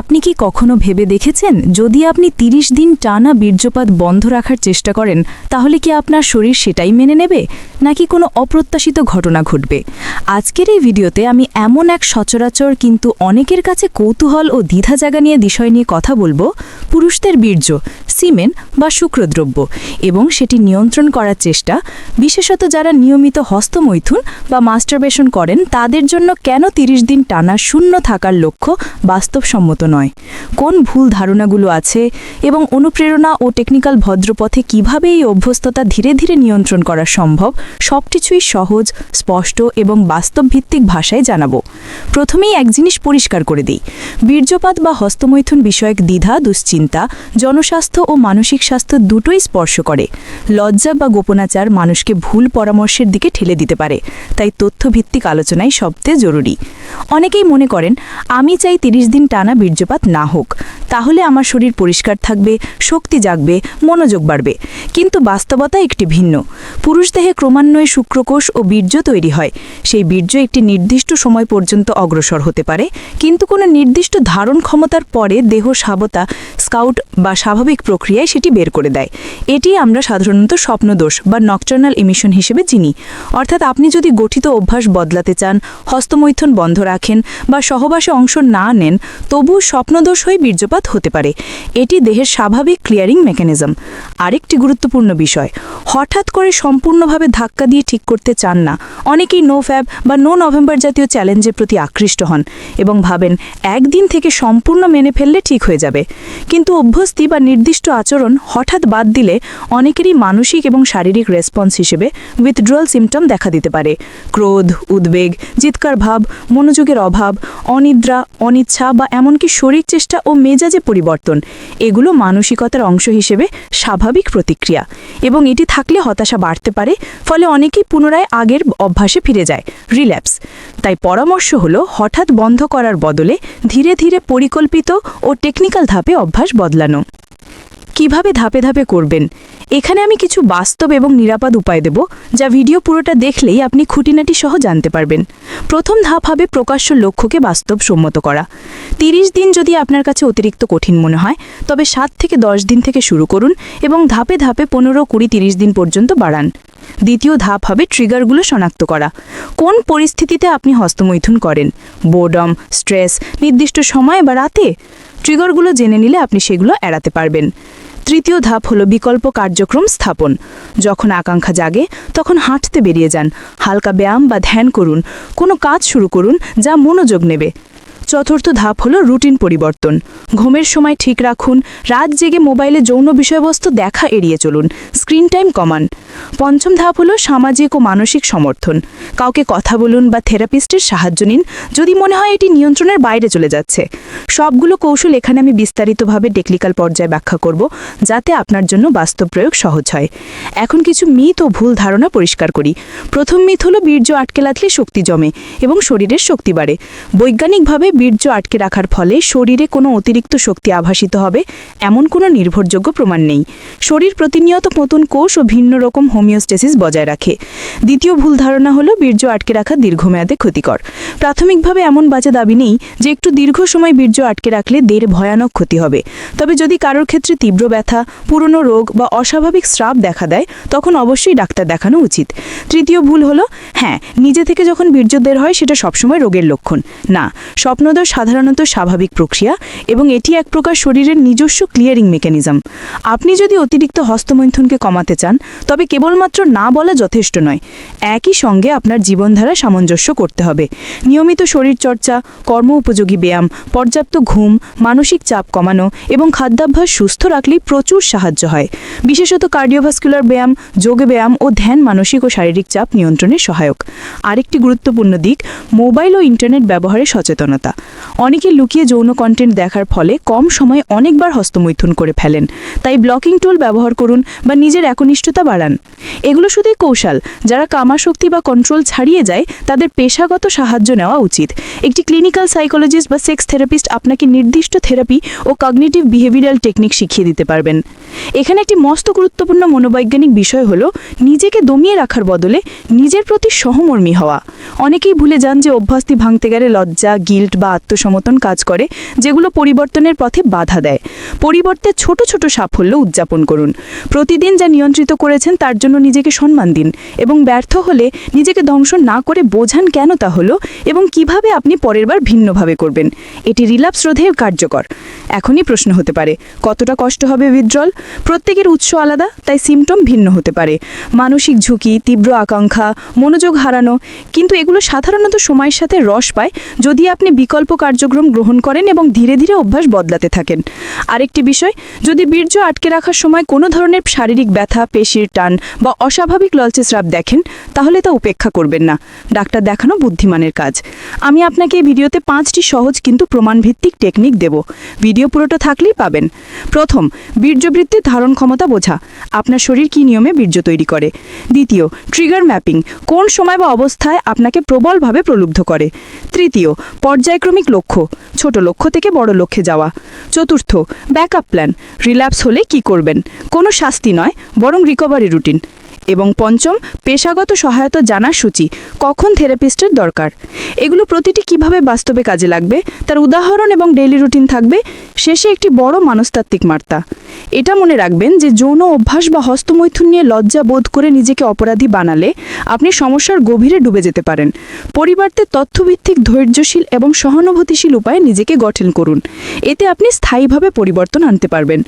আপনি কি কখনো ভেবে দেখেছেন যদি আপনি ৩০ দিন টানা বীর্যপাত বন্ধ রাখার চেষ্টা করেন তাহলে কি আপনার শরীর সেটাই মেনে নেবে নাকি কোনো অপ্রত্যাশিত ঘটনা ঘটবে? আজকের এই ভিডিওতে আমি এমন এক সচরাচর কিন্তু অনেকের কাছে কৌতূহল ও দ্বিধা জাগা নিয়ে বিষয় নিয়ে কথা বলবো, পুরুষদের বীর্য, সিমেন বা শুক্রদ্রব্য এবং সেটি নিয়ন্ত্রণ করার চেষ্টা, বিশেষত যারা নিয়মিত হস্তমৈথুন বা মাস্টারবেশন করেন তাদের জন্য কেন ৩০ দিন টানা শূন্য থাকার লক্ষ্য বাস্তবসম্মত নয়, কোন ভুল ধারণাগুলো আছে এবং অনুপ্রেরণা ও টেকনিক্যাল ভদ্রপথে কিভাবে এই অভ্যস্ততা ধীরে ধীরে নিয়ন্ত্রণ করা সম্ভব, সবকিছুই সহজ, স্পষ্ট এবং বাস্তবভিত্তিক ভাষায় জানাবো। প্রথমেই এক জিনিস পরিষ্কার করে দিই, বীর্যপাত বা হস্তমৈথুন বিষয়ক দ্বিধা, দুশ্চিন্তা জনস্বাস্থ্য ও মানসিক স্বাস্থ্য দুটোই স্পর্শ করে। লজ্জা বা গোপনাচার মানুষকে ভুল পরামর্শের দিকে ঠেলে দিতে পারে, তাই তথ্যভিত্তিক আলোচনাই সবচেয়ে জরুরি। অনেকেই মনে করেন আমি চাই ৩০ দিন টানা বীর্যপাত না হোক, তাহলে আমার শরীর পরিষ্কার থাকবে, শক্তি জাগবে, মনোযোগ বাড়বে। কিন্তু বাস্তবতা একটি ভিন্ন। পুরুষ দেহে ক্রমান্বয়ে শুক্রকোষ ও বীর্য তৈরি হয়। সেই বীর্য একটি নির্দিষ্ট সময় পর্যন্ত অগ্রসর হতে পারে, কিন্তু কোনো নির্দিষ্ট ধারণ ক্ষমতার পরে দেহ সাবতা স্কাউট বা স্বাভাবিক প্রক্রিয়ায় সেটি বের করে দেয়। এটি আমরা সাধারণত স্বপ্নদোষ বা নকটার্নাল ইমিশন হিসেবে চিনি। অর্থাৎ আপনি যদি গঠিত অভ্যাস বদলাতে চান, হস্তমৈথুন বন্ধ রাখেন বা সহবাসে অংশ না নেন, তবু স্বপ্নদোষ হয়ে বীর্যপাত হতে পারে। এটি দেহের স্বাভাবিক ক্লিয়ারিং মেকানিজম। আরেকটি গুরুত্বপূর্ণ বিষয়, হঠাৎ করে সম্পূর্ণভাবে ধাক্কা দিয়ে ঠিক করতে চান না। অনেকেই নো ফ্যাব বা নো নভেম্বর জাতীয় চ্যালেঞ্জের প্রতি আকৃষ্ট হন এবং ভাবেন একদিন থেকে সম্পূর্ণ মেনে ফেললে ঠিক হয়ে যাবে। কিন্তু অভ্যস্তি বা নির্দিষ্ট আচরণ হঠাৎ বাদ দিলে অনেকেরই মানসিক এবং শারীরিক রেসপন্স হিসেবে উইথড্রয়াল সিমটম দেখা দিতে পারে। ক্রোধ, উদ্বেগ, চিৎকার ভাব, মনোযোগের অভাব, অনিদ্রা, অনিচ্ছা বা এমনকি শরীর চেষ্টা ও মেজাজে পরিবর্তন, এগুলো মানসিকতার অংশ হিসেবে স্বাভাবিক প্রতিক্রিয়া এবং এটি থাকলে হতাশা বাড়তে পারে, ফলে অনেকেই পুনরায় আগের অভ্যাসে ফিরে যায়, রিল্যাপস। তাই পরামর্শ হলো হঠাৎ বন্ধ করার বদলে ধীরে ধীরে পরিকল্পিত ও টেকনিক্যাল ধাপে অভ্যাস বদলানো। কিভাবে ধাপে ধাপে করবেন? এখানে আমি কিছু বাস্তব এবং নিরাপদ উপায় দেব, যা ভিডিও পুরোটা দেখলেই আপনি খুঁটিনাটি সহ জানতে পারবেন। প্রথম ধাপ হবে প্রকাশ্য লক্ষ্যকে বাস্তবসম্মত করা। ৩০ দিন যদি আপনার কাছে অতিরিক্ত কঠিন মনে হয়, তবে ৭ থেকে ১০ দিন থেকে শুরু করুন এবং ধাপে ধাপে ১৫, ২০, ৩০ দিন পর্যন্ত বাড়ান। দ্বিতীয় ধাপ হবে ট্রিগারগুলো শনাক্ত করা। কোন পরিস্থিতিতে আপনি হস্তমৈথুন করেন? বোর্ডম, স্ট্রেস, নির্দিষ্ট সময় বা রাতে? ট্রিগারগুলো জেনে নিলে আপনি সেগুলো এড়াতে পারবেন। তৃতীয় ধাপ হলো বিকল্প কার্যক্রম স্থাপন। যখন আকাঙ্ক্ষা জাগে তখন হাঁটতে বেরিয়ে যান, হালকা ব্যায়াম বা ধ্যান করুন, কোনো কাজ শুরু করুন যা মনোযোগ নেবে। চতুর্থ ধাপ হলো রুটিন পরিবর্তন। ঘুমের সময় ঠিক রাখুন, রাত জেগে মোবাইলে যৌন বিষয়বস্তু দেখা এড়িয়ে চলুন, স্ক্রিন টাইম কমান। পঞ্চম ধাপ হলো সামাজিক ও মানসিক সমর্থন। কাউকে কথা বলুন বা থেরাপিস্টের সাহায্য নিন যদি মনে হয় এটি নিয়ন্ত্রণের বাইরে চলে যাচ্ছে। সবগুলো কৌশল এখানে আমি বিস্তারিতভাবে টেকনিক্যাল পর্যায়ে ব্যাখ্যা করব, যাতে আপনার জন্য বাস্তব প্রয়োগ সহজ হয়। এখন কিছু মিথ ও ভুল ধারণা পরিষ্কার করি। প্রথম মিথ হলো বীর্য আটকে রাখলে শক্তি জমে এবং শরীরের শক্তি বাড়ে। বৈজ্ঞানিকভাবে বীর্য আটকে রাখার ফলে শরীরে কোনো অতিরিক্ত শক্তি আভাসিত হবে এমন কোনো নির্ভরযোগ্য প্রমাণ নেই। শরীর প্রতিনিয়ত নতুন কোষ ও ভিন্ন রকম হোমিওস্টেসিস বজায় রাখে। দ্বিতীয় ভুল ধারণা হলো বীর্য আটকে রাখা দীর্ঘমেয়াদে ক্ষতিকর। প্রাথমিকভাবে এমন বাজে দাবি নেই যে একটু দীর্ঘ সময় বীর্য আটকে রাখলে দের ভয়ানক ক্ষতি হবে। তবে যদি কারোর ক্ষেত্রে তীব্র ব্যথা, পুরনো রোগ বা অস্বাভাবিক স্রাব দেখা দেয়, তখন অবশ্যই ডাক্তার দেখানো উচিত। তৃতীয় ভুল হলো নিজে থেকে যখন বীর্য বের হয় সেটা সবসময় রোগের লক্ষণ না। স্বপ্নদোষ সাধারণত স্বাভাবিক প্রক্রিয়া এবং এটি এক প্রকার শরীরের নিজস্ব ক্লিয়ারিং মেকানিজম। আপনি যদি অতিরিক্ত হস্তমৈথুনকে কমাতে চান, তবে কেবলমাত্র না বলা যথেষ্ট নয়। একই সঙ্গে আপনার জীবনধারা সামঞ্জস্য করতে হবে। নিয়মিত শরীরচর্চা, কর্ম উপযোগী ব্যায়াম, পর্যাপ্ত ঘুম, মানসিক চাপ কমানো এবং খাদ্যাভ্যাস সুস্থ রাখলেই প্রচুর সাহায্য হয়। বিশেষত কার্ডিওভাস্কুলার ব্যায়াম, যোগ ব্যায়াম ও ধ্যান মানসিক ও শারীরিক চাপ নিয়ন্ত্রণে সহায়ক। আরেকটি গুরুত্বপূর্ণ দিক, মোবাইল ও ইন্টারনেট ব্যবহারে সচেতনতা। অনেকে লুকিয়ে যৌন কন্টেন্ট দেখার ফলে কম সময়ে অনেকবার হস্তমৈথুন করে ফেলেন। তাই ব্লকিং টুল ব্যবহার করুন বা নিজের একনিষ্ঠতা বাড়ান। এগুলো শুধুই কৌশল। যারা কামাশক্তি বা কন্ট্রোল ছাড়িয়ে যায় তাদের পেশাগত সাহায্য নেওয়া উচিত। একটি ক্লিনিক্যাল সাইকোলজিস্ট বা সেক্স থেরাপিস্ট আপনাকে নির্দিষ্ট থেরাপি ও কগনিটিভ বিহেভিয়ারাল টেকনিক শিখিয়ে দিতে পারবেন। এখানে একটি মস্ত গুরুত্বপূর্ণ মনোবৈজ্ঞানিক বিষয় হলো নিজেকে দমিয়ে রাখার বদলে নিজের প্রতি সহমর্মী হওয়া। অনেকেই ভুলে যান যে অভ্যাসটি ভাঙতে গেলে লজ্জা, গিল্ট বা বা আত্মসমর্পণ কাজ করে যেগুলো পরিবর্তনের পথে বাধা দেয়। পরিবর্তে ছোট ছোট সাফল্য উদযাপন করুন। প্রতিদিন যা নিয়ন্ত্রিত করেছেন তার জন্য নিজেকে সম্মান দিন এবং ব্যর্থ হলে নিজেকে ধ্বংস না করে বোঝান কেন তা হলো এবং কিভাবে আপনি পরের বার ভিন্নভাবে করবেন। এটি রিল্যাপস রোধে কার্যকর। এখনই প্রশ্ন হতে পারে, কতটা কষ্ট হবে উইথড্রল? প্রত্যেকের উৎস আলাদা, তাই সিমটম ভিন্ন হতে পারে। মানসিক ঝুঁকি, তীব্র আকাঙ্ক্ষা, মনোযোগ হারানো, কিন্তু এগুলো সাধারণত সময়ের সাথে হ্রাস পায় যদি আপনি বিকল্প কার্যক্রম গ্রহণ করেন এবং ধীরে ধীরে অভ্যাস বদলাতে থাকেন। আরেকটি বিষয়, যদি বীর্য আটকে রাখার সময় কোনো ধরনের শারীরিক ব্যথা, পেশির টান বা অস্বাভাবিক ললচে স্রাব দেখেন, তাহলে তা উপেক্ষা করবেন না। ডাক্তার দেখানো বুদ্ধিমানের কাজ। আমি আপনাকে এই ভিডিওতে 5টি সহজ কিন্তু প্রমাণভিত্তিক টেকনিক দেব। ভিডিও পুরোটা থাকলেই পাবেন। প্রথম, বীর্যবৃত্তির ধারণ ক্ষমতা বোঝা। আপনার শরীর কী নিয়মে বীর্য তৈরি করে। দ্বিতীয়, ট্রিগার ম্যাপিং। কোন সময় বা অবস্থায় আপনাকে প্রবলভাবে প্রলুব্ধ করে। তৃতীয়, পর্যায়ক্রমিক লক্ষ্য। ছোট লক্ষ্য থেকে বড় লক্ষ্যে যাওয়া। চতুর্থ, ব্যাকআপ প্ল্যান। রিল্যাপস হলে কি করবেন। কোনো শাস্তি নয়, বরং রিকভারি রুটিন। এবং পঞ্চম, পেশাগত সহায়তা জানার সূচি। কখন থেরাপিস্টের দরকার। এগুলো প্রতিটি কিভাবে বাস্তবে কাজে লাগবে তার উদাহরণ এবং ডেইলি রুটিন থাকবে। শেষে একটি বড় মনস্তাত্ত্বিক বার্তা। এটা মনে রাখবেন যে যৌন অভ্যাস বা হস্তমৈথুন নিয়ে লজ্জা বোধ করে নিজেকে অপরাধী বানালে আপনি সমস্যার গভীরে ডুবে যেতে পারেন। পরিবর্তে তথ্যভিত্তিক, ধৈর্যশীল এবং সহানুভূতিশীল উপায়ে নিজেকে গঠন করুন। এতে আপনি স্থায়ীভাবে পরিবর্তন আনতে পারবেন।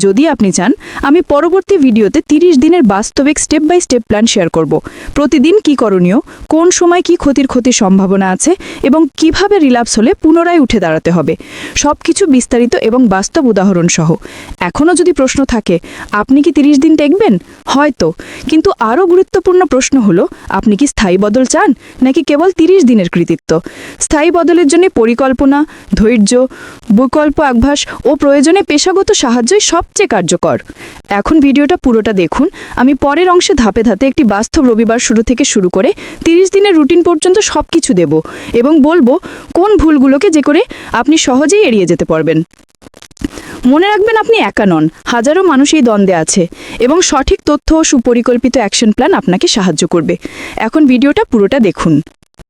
যদি আপনি চান, আমি পরবর্তী ভিডিওতে 30 দিনের বাস্তবিক স্টেপ বাই স্টেপ প্ল্যান শেয়ার করব। প্রতিদিন কি করণীয়, কোন সময় কি ক্ষতির সম্ভাবনা আছে এবং কিভাবে রিল্যাপস হলে পুনরায় উঠে দাঁড়াতে হবে, সবকিছু বিস্তারিত এবং বাস্তব উদাহরণ সহ। এখনও যদি প্রশ্ন থাকে, আপনি কি 30 দিন টেকবেন? হয়তো, কিন্তু আরও গুরুত্বপূর্ণ প্রশ্ন হলো, আপনি কি স্থায়ী বদল চান নাকি কেবল 30 দিনের কৃতিত্ব? স্থায়ী বদলের জন্য পরিকল্পনা, ধৈর্য, বৈকল্প অভ্যাস ও প্রয়োজনে পেশাগত সাহায্যই সবচেয়ে কার্যকর। এখন ভিডিওটা পুরোটা দেখুন। আমি পরের অংশে ধাপে ধাপে একটি বাস্তব রবিবার শুরু থেকে শুরু করে 30 দিনের রুটিন পর্যন্ত সব কিছু দেব এবং বলবো কোন ভুলগুলোকে যে করে আপনি সহজেই এড়িয়ে যেতে পারবেন। মনে রাখবেন, আপনি একা নন। হাজারো মানুষ এই দ্বন্দ্বে আছে এবং সঠিক তথ্য ও সুপরিকল্পিত অ্যাকশন প্ল্যান আপনাকে সাহায্য করবে। এখন ভিডিওটা পুরোটা দেখুন।